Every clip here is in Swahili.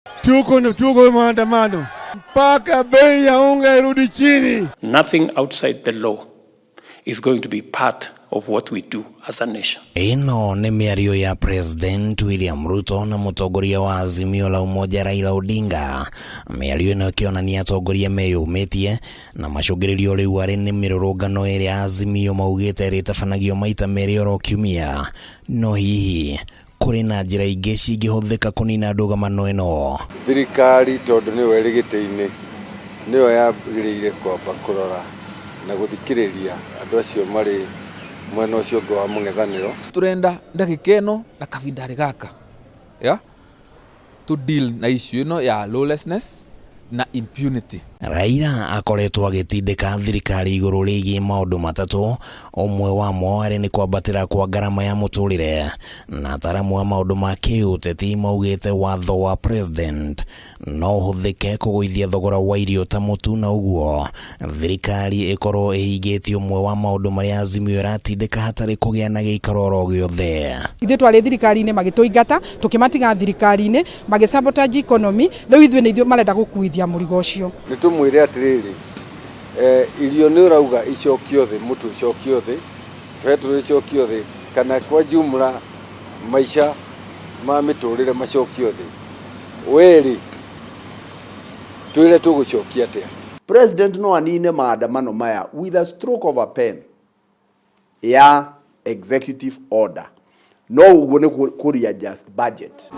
Tuko maandamano mpaka bei ya unga irudi chini. Nothing outside the law is going to be part of what we do as a nation. Ino ni miario ya President William Ruto na mutongoria wa azimio la umoja Raila Odinga. Miario ino ikionania atongoria meyumitie na macũngĩrĩrio rĩu arĩ nĩ mirurungano ĩrĩa azimio maugĩte ĩrĩtabanagio maita merĩ oro kiumia. No hihi kũrĩ na njĩra ingĩ cingĩhũthĩka kũnina ndũgamano ĩno? Thrikari tondũ nĩyo ĩrĩ-gĩtĩ-inĩ nĩyo yagĩrĩire kwamba kũrora na gũthikiriria andũ acio marĩ mwena ũcio ũngĩ wa mũng'ethanĩro. Turenda ndagĩka ĩno na kavindarĩ gaka to deal na issue ĩno ya lawlessness na impunity. Raila akoretwo agĩtindĩka thirikari igũrũ rĩgiĩ maũndũ matatũ, ũmwe wamo arĩ nĩ kwambatĩra kwa ngarama ya mũtũrĩre, na ataramu a maũndũ ma kĩũteti maugĩte watho wa president no ũhũthĩke kũgũithia thogora wa irio ta mũtu, na ũguo thirikari ĩkorwo ĩhingĩtie ũmwe wa maũndũ marĩa azimio ĩratindĩka hatarĩ kũgĩa na gĩikaro oro gĩothe. Ithuĩ twarĩ thirikari-inĩ magĩtũingata, tũkĩmatiga thirikari-inĩ, magĩsabotage economy, rĩu ithuĩ nĩ ithuĩ marenda gũkuithia mũrigo ũcio. Nĩtũmwĩre atĩrĩrĩ, irio nĩ ũrauga icokio thĩ, mũtu icokio thĩ, petrol icokio thĩ, kana kwa jumla maisha ma mĩtũrĩre macokio thĩ. Weri twĩre tũgũcokia atĩa? President no anine maandamano maya with a stroke of a pen ya executive order. No ũguo nĩ kũreadjust budget.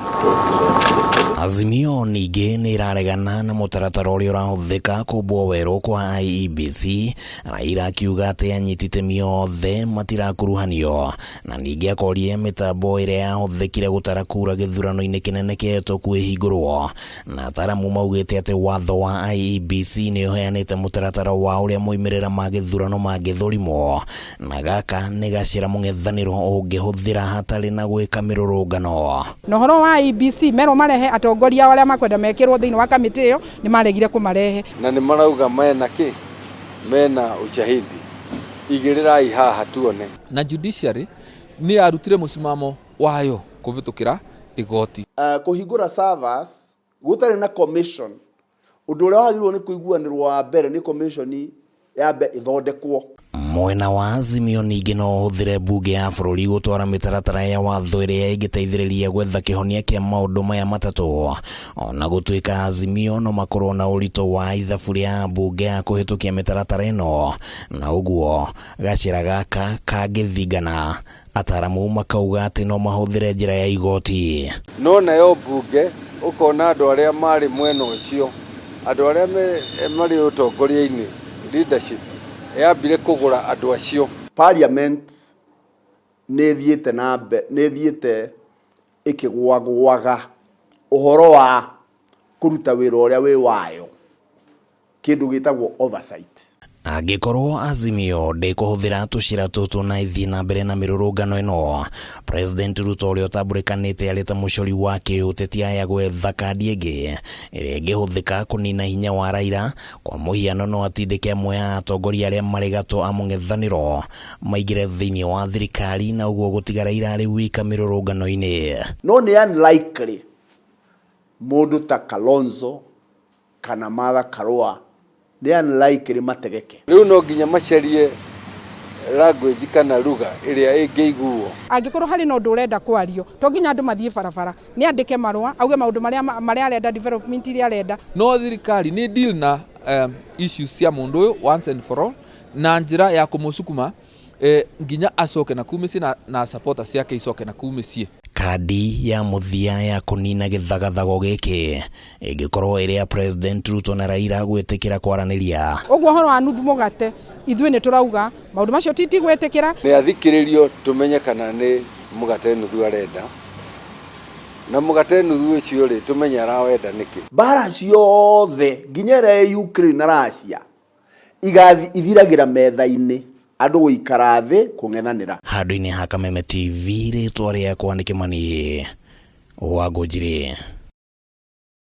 Azimio ningĩ nĩ ĩraregana na mũtaratara ũrĩa ũrahũthĩka kũmbwo werũ kwa IEBC. Raila akiuga atĩ anyitĩte mĩothe matirakuruhanio, na ningĩ akorie mĩtambo ĩrĩa yahũthĩkire gũtara kura gĩthurano-inĩ kĩnene kĩhetũku ĩhingũrwo. Na Ataramu maugĩte atĩ watho wa IEBC nĩ ũheanĩte mũtaratara wa ũrĩa moimĩrĩra ma gĩthurano mangĩthũrimwo, na gaka nĩ gacĩra mũng'ethanĩro ũngĩhũthĩra hatarĩ na gwĩka mirurungano. Na ũhoro wa IEBC mero marehe atongoria arĩa makwenda mekĩrwo thĩinĩ wa kamĩtĩ ĩyo nĩ maregire kũmarehe, na nĩ marauga mena kĩ, mena ushahidi, igĩrĩrai haha tuone. Na judiciary nĩ yarutire mũsimamo wayo kũvĩtũkĩra igoti. Kũhingũra servers gũtarĩ na commission, ũndũ ũrĩa wagĩrĩirwo nĩ kũiguanĩrwo wa mbere nĩ commission yambe ĩthondekwo. Mwena wa azimio ningĩ no ũhũthĩre mbunge ya bũrũri gũtwara mĩtaratara ya watho ĩrĩa ĩngĩteithĩrĩria gwetha kihonia kĩa maũndũ maya matatũ. Ona gũtuĩka azimio no makorwo na ũritũ wa ithabu rĩa mbunge ya kũhĩtũkia mĩtaratara ĩno, na ũguo gacĩra gaka kangĩthingana. Ataramu makauga atĩ no mahũthĩre njĩra ya igoti. No nayo mbunge ũkona andũ arĩa marĩ mwena ũcio, andũ arĩa marĩ ũtongoria-inĩ, leadership, yambire kũgũra andũ acio. Parliament nĩ thiĩte ĩkĩgwagwaga ũhoro wa kũruta wĩra ũrĩa wĩ wayo, kĩndũ gĩtagwo oversight. Angĩkorwo azimio ndĩkũhũthĩra tũcĩra tũtũ na ĩthiĩ na mbere na mirurungano ĩno, President Ruto ũrĩa ũtambũrĩkanĩte arĩ ta mũcori wa kĩũteti aya gwetha kandi ĩngĩ ĩrĩa ĩngĩhũthĩka kũnina hinya wa Raila. Kwa mũhiano no atindĩke amwe ya atongoria arĩa marĩ gatũ a mũng'ethanĩro maingĩre thĩinĩ wa thirikari, na ũguo gũtiga Raila arĩ wika mirurungano-inĩ. No nĩ unlikely mũndũ ta Kalonzo kana Martha Karua nĩ unlikely mategeke. Rĩu no nginya macarie language kana lugha ĩrĩa ĩngĩiguo. Angĩkorwo harĩ na ũndũ ũrenda kwario, to nginya andũ mathiĩ barabara, nĩ andĩke marũa auge maũndũ marĩa arenda, development iria arenda. No thirikari nĩ deal na issues cia mũndũ ũyũ once and for all, na njĩra ya kũmũcukuma nginya acoke na kumĩciĩ na supporters yake icoke na kumĩciĩ. Kandi ya mũthia ya kũnina gĩthagathago gĩkĩ ĩngĩkorwo ĩrĩ ya President Ruto na Raila gwĩtĩkĩra kwaranĩria. Ũguo ũhoro wa nuthu mũgate, ithuĩ nĩ tũrauga maũndũ macio titi gwĩtĩkĩra. Nĩ athikĩrĩrio tũmenye kana nĩ mũgate nuthu arenda, na mũgate nuthu ũcio rĩ tũmenye arawenda nĩkĩ. Mbara ciothe nginya ĩrĩa Ukraine na Russia igathi ithiragĩra metha-inĩ, andũ gũikara thĩ kũng'ethanĩra. Handũ-inĩ ha Kameme TV, rĩtwa rĩakwa nĩ Kĩmani wa Ngũnjiri.